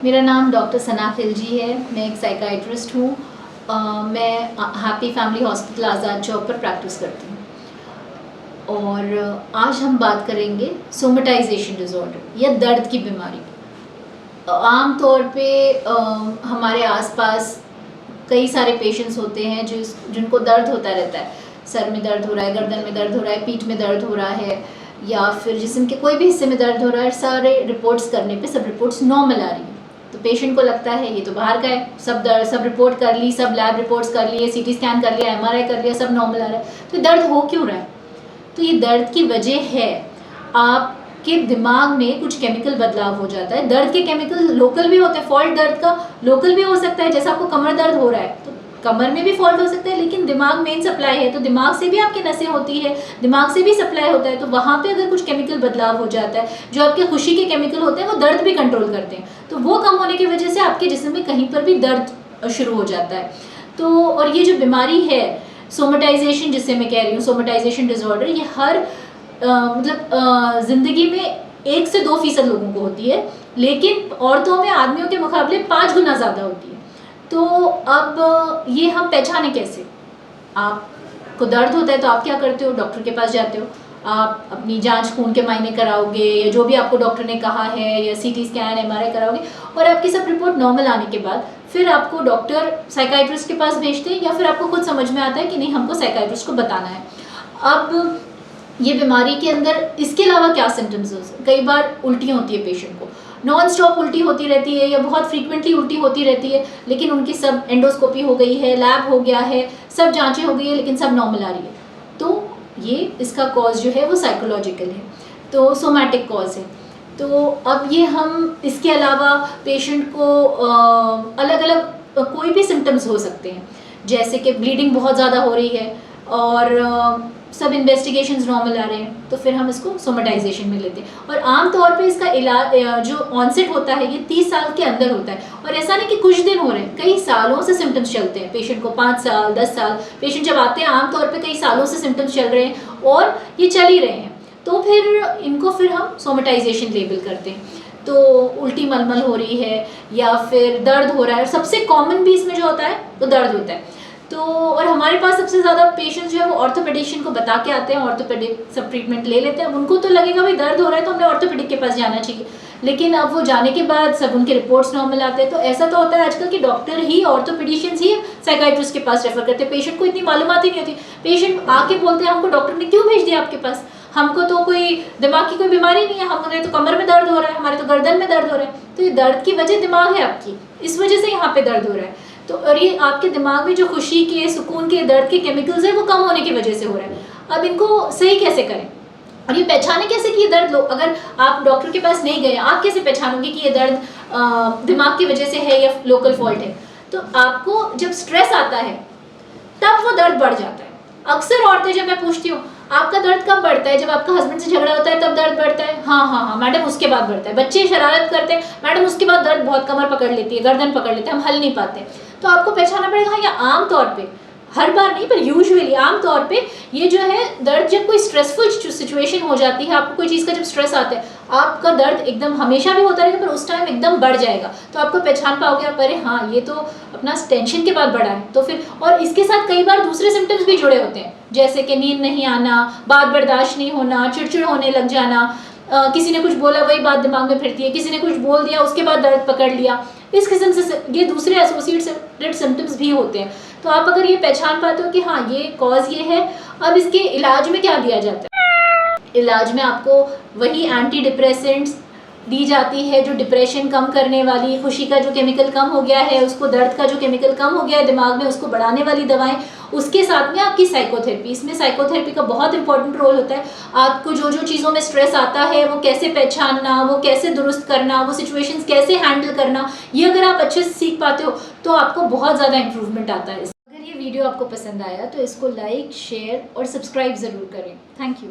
मेरा नाम डॉक्टर सना खिलजी है। मैं एक साइकाइट्रिस्ट हूँ। मैं हैप्पी फैमिली हॉस्पिटल आज़ाद चौक पर प्रैक्टिस करती हूँ। और आज हम बात करेंगे सोमेटाइजेशन डिज़ॉर्डर या दर्द की बीमारी। आम तौर पे हमारे आसपास कई सारे पेशेंट्स होते हैं जिनको दर्द होता रहता है। सर में दर्द हो रहा है, गर्दन में दर्द हो रहा है, पीठ में दर्द हो रहा है, या फिर जिस्म के कोई भी हिस्से में दर्द हो रहा है। सारे रिपोर्ट्स करने पे सब रिपोर्ट्स नॉर्मल आ रही हैं, तो पेशेंट को लगता है ये तो बाहर का है। सब रिपोर्ट कर ली, सब लैब रिपोर्ट्स कर लिए, सीटी स्कैन कर लिया, एमआरआई कर लिया, सब नॉर्मल आ रहा है। तो दर्द हो क्यों रहा है? तो ये दर्द की वजह है आपके दिमाग में कुछ केमिकल बदलाव हो जाता है। दर्द के केमिकल लोकल भी होते हैं, फॉल्ट दर्द का लोकल भी हो सकता है। जैसा आपको कमर दर्द हो रहा है तो कमर में भी फॉल्ट हो सकता है, लेकिन दिमाग मेन सप्लाई है, तो दिमाग से भी आपकी नसें होती है, दिमाग से भी सप्लाई होता है। तो वहाँ पे अगर कुछ केमिकल बदलाव हो जाता है, जो आपके खुशी के केमिकल होते हैं वो दर्द भी कंट्रोल करते हैं, तो वो कम होने की वजह से आपके जिस्म में कहीं पर भी दर्द शुरू हो जाता है। तो और ये जो बीमारी है सोमेटाइजेशन, जिससे मैं कह रही हूँ सोमेटाइजेशन डिसऑर्डर, ये हर ज़िंदगी में 1 से 2% लोगों को होती है, लेकिन औरतों में आदमियों के मुकाबले 5 गुना ज़्यादा होती है। तो अब ये हम पहचाने कैसे? आपको दर्द होता है तो आप क्या करते हो? डॉक्टर के पास जाते हो, आप अपनी जांच खून के मायने कराओगे, या जो भी आपको डॉक्टर ने कहा है, या सीटी स्कैन एमआरआई कराओगे, और आपकी सब रिपोर्ट नॉर्मल आने के बाद फिर आपको डॉक्टर साइकाइट्रिस्ट के पास भेजते हैं, या फिर आपको खुद समझ में आता है कि नहीं, हमको साइकाइट्रिस्ट को बताना है। अब ये बीमारी के अंदर इसके अलावा क्या सिम्टम्स हो सकते हैं? कई बार उल्टी होती है पेशेंट को, नॉन स्टॉप उल्टी होती रहती है, या बहुत फ्रीक्वेंटली उल्टी होती रहती है, लेकिन उनकी सब एंडोस्कोपी हो गई है, लैब हो गया है, सब जांचें हो गई है, लेकिन सब नॉर्मल आ रही है। तो ये इसका कॉज जो है वो साइकोलॉजिकल है, तो सोमैटिक कॉज है। तो अब ये हम इसके अलावा पेशेंट को अलग अलग कोई भी सिम्टम्स हो सकते हैं, जैसे कि ब्लीडिंग बहुत ज़्यादा हो रही है और सब इन्वेस्टिगेशंस नॉर्मल आ रहे हैं, तो फिर हम इसको सोमेटाइजेशन में लेते हैं। और आम तौर पे इसका इलाज जो ऑनसेट होता है ये 30 साल के अंदर होता है, और ऐसा नहीं कि कुछ दिन हो रहे हैं, कई सालों से सिम्टम्स चलते हैं। पेशेंट को 5 साल 10 साल पेशेंट जब आते हैं, आमतौर पे कई सालों से सिम्टम्स चल रहे हैं और ये चल ही रहे हैं, तो फिर इनको फिर हम सोमेटाइजेशन लेबल करते हैं। तो उल्टी मलमल हो रही है, या फिर दर्द हो रहा है, और सबसे कॉमन भी इसमें जो होता है वो दर्द होता है। तो और हमारे पास सबसे ज़्यादा पेशेंट्स जो है वो ऑर्थोपेडिशियन को बता के आते हैं, ऑर्थोपेडिक सब ट्रीटमेंट ले लेते हैं। अब उनको तो लगेगा भाई दर्द हो रहा है तो हमें ऑर्थोपेडिक के पास जाना चाहिए, लेकिन अब वो जाने के बाद सब उनके रिपोर्ट्स नॉर्मल आते हैं। तो ऐसा तो होता है आजकल कि डॉक्टर ही, ऑर्थोपेडिशियंस ही साइकाइट्रिस्ट के पास रेफर करते हैं। पेशेंट को इतनी मालूमात ही नहीं होती, पेशेंट आके बोलते हैं हमको डॉक्टर ने क्यों भेज दिया आपके पास, हमको तो कोई दिमाग की कोई बीमारी नहीं है, हमारे तो कमर में दर्द हो रहा है, हमारे तो गर्दन में दर्द हो रहा है। तो ये दर्द की वजह दिमाग है आपकी, इस वजह से यहाँ पे दर्द हो रहा है। तो और ये आपके दिमाग में जो खुशी के, सुकून के, दर्द के केमिकल्स है वो कम होने की वजह से हो रहा है। अब इनको सही कैसे करें, और ये पहचाने कैसे कि ये दर्द अगर आप डॉक्टर के पास नहीं गए, आप कैसे पहचानोगे कि ये दर्द दिमाग की वजह से है या लोकल फॉल्ट है? तो आपको जब स्ट्रेस आता है तब वो दर्द बढ़ जाता है। अक्सर औरतें, जब मैं पूछती हूँ आपका दर्द कब बढ़ता है, जब आपका हस्बैंड से झगड़ा होता है तब दर्द बढ़ता है? हाँ मैडम, उसके बाद बढ़ता है। बच्चे शरारत करते हैं मैडम, उसके बाद दर्द बहुत कमर पकड़ लेती है, गर्दन पकड़ लेते हैं, हम हल नहीं पाते। तो आपको पहचानना पड़ेगा, या आम तौर पे, हर बार नहीं पर यूजुअली आम तौर पे ये जो है दर्द जब कोई स्ट्रेसफुल सिचुएशन हो जाती है, आपको कोई चीज़ का जब स्ट्रेस आता है, आपका दर्द एकदम हमेशा भी होता रहेगा पर उस टाइम एकदम बढ़ जाएगा। तो आपको पहचान पाओगे आप, अरे हाँ ये तो अपना टेंशन के बाद बढ़ा है। तो फिर और इसके साथ कई बार दूसरे सिम्टम्स भी जुड़े होते हैं, जैसे कि नींद नहीं आना, बात बर्दाश्त नहीं होना, चिड़चिड़ होने लग जाना, किसी ने कुछ बोला वही बात दिमाग में फिरती है, किसी ने कुछ बोल दिया उसके बाद दर्द पकड़ लिया, इस किस्म से ये दूसरे एसोसिएटेड सिम्टम्स भी होते हैं। तो आप अगर ये पहचान पाते हो कि हाँ ये कॉज ये है, अब इसके इलाज में क्या दिया जाता है? इलाज में आपको वही एंटी डिप्रेसेंट्स दी जाती है जो डिप्रेशन कम करने वाली, खुशी का जो केमिकल कम हो गया है उसको, दर्द का जो केमिकल कम हो गया है दिमाग में उसको बढ़ाने वाली दवाएं, उसके साथ में आपकी साइकोथेरेपी। इसमें साइकोथेरेपी का बहुत इंपॉर्टेंट रोल होता है। आपको जो जो चीज़ों में स्ट्रेस आता है वो कैसे पहचानना, वो कैसे दुरुस्त करना, वो सिचुएशंस कैसे हैंडल करना, ये अगर आप अच्छे से सीख पाते हो तो आपको बहुत ज़्यादा इंप्रूवमेंट आता है। अगर ये वीडियो आपको पसंद आया तो इसको लाइक, शेयर और सब्सक्राइब ज़रूर करें। Thank you.